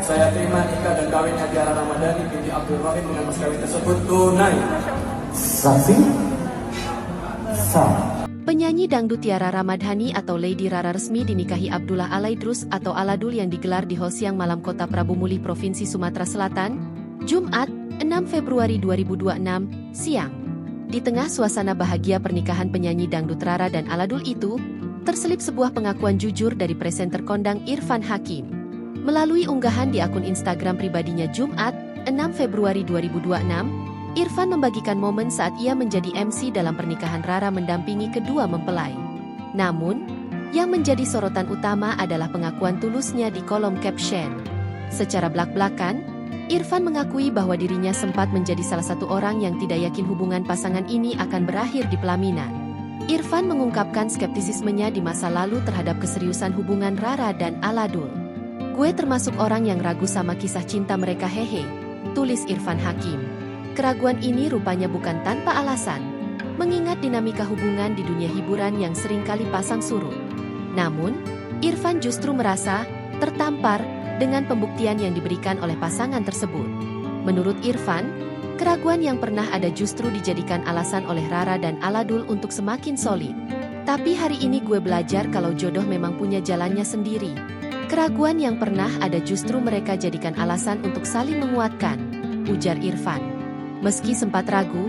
Saya terima nikah dan kawinnya Tiara Ramadhani binti Abdul Rahim dengan mas kawin tersebut tunai. Saksi sah. Penyanyi dangdut Tiara Ramadhani atau Lady Rara resmi dinikahi Abdullah Alaidrus atau Aladul yang digelar di Hall Siang Malam Kota Prabu Mulih, Provinsi Sumatera Selatan, Jumat, 6 Februari 2026, siang. Di tengah suasana bahagia pernikahan penyanyi dangdut Rara dan Aladul itu, terselip sebuah pengakuan jujur dari presenter kondang Irfan Hakim. Melalui unggahan di akun Instagram pribadinya Jumat, 6 Februari 2026, Irfan membagikan momen saat ia menjadi MC dalam pernikahan Rara mendampingi kedua mempelai. Namun, yang menjadi sorotan utama adalah pengakuan tulusnya di kolom caption. Secara belak-belakan, Irfan mengakui bahwa dirinya sempat menjadi salah satu orang yang tidak yakin hubungan pasangan ini akan berakhir di pelaminan. Irfan mengungkapkan skeptisismenya di masa lalu terhadap keseriusan hubungan Rara dan Aladul. "Gue termasuk orang yang ragu sama kisah cinta mereka, hehe," tulis Irfan Hakim. Keraguan ini rupanya bukan tanpa alasan, mengingat dinamika hubungan di dunia hiburan yang seringkali pasang surut. Namun, Irfan justru merasa tertampar dengan pembuktian yang diberikan oleh pasangan tersebut. Menurut Irfan, keraguan yang pernah ada justru dijadikan alasan oleh Rara dan Aladul untuk semakin solid. "Tapi hari ini gue belajar kalau jodoh memang punya jalannya sendiri. Keraguan yang pernah ada justru mereka jadikan alasan untuk saling menguatkan," ujar Irfan. Meski sempat ragu,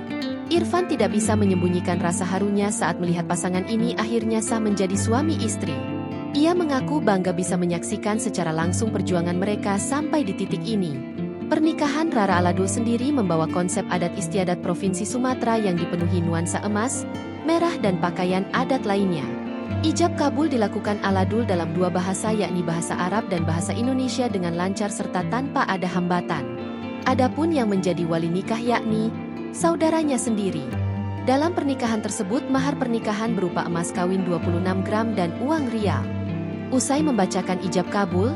Irfan tidak bisa menyembunyikan rasa harunya saat melihat pasangan ini akhirnya sah menjadi suami istri. Ia mengaku bangga bisa menyaksikan secara langsung perjuangan mereka sampai di titik ini. Pernikahan Rara Aladul sendiri membawa konsep adat istiadat Provinsi Sumatera yang dipenuhi nuansa emas, merah dan pakaian adat lainnya. Ijab kabul dilakukan Aladul dalam dua bahasa yakni bahasa Arab dan bahasa Indonesia dengan lancar serta tanpa ada hambatan. Adapun yang menjadi wali nikah yakni saudaranya sendiri. Dalam pernikahan tersebut mahar pernikahan berupa emas kawin 26 gram dan uang rial. Usai membacakan ijab kabul,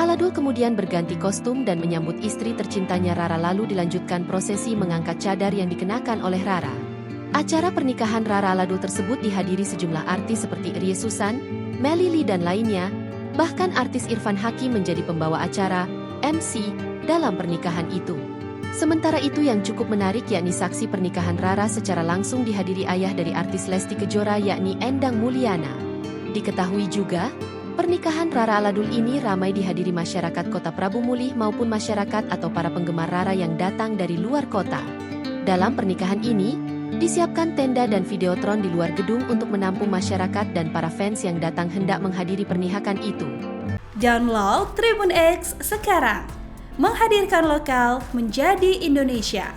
Aladul kemudian berganti kostum dan menyambut istri tercintanya Rara lalu dilanjutkan prosesi mengangkat cadar yang dikenakan oleh Rara. Acara pernikahan Rara Aladul tersebut dihadiri sejumlah artis seperti Rie Susan, Melly dan lainnya, bahkan artis Irfan Hakim menjadi pembawa acara, MC, dalam pernikahan itu. Sementara itu yang cukup menarik yakni saksi pernikahan Rara secara langsung dihadiri ayah dari artis Lesti Kejora yakni Endang Mulyana. Diketahui juga, pernikahan Rara Aladul ini ramai dihadiri masyarakat Kota Prabu Mulih maupun masyarakat atau para penggemar Rara yang datang dari luar kota. Dalam pernikahan ini, disiapkan tenda dan videotron di luar gedung untuk menampung masyarakat dan para fans yang datang hendak menghadiri pernikahan itu. Download Tribun X sekarang. Menghadirkan lokal menjadi Indonesia.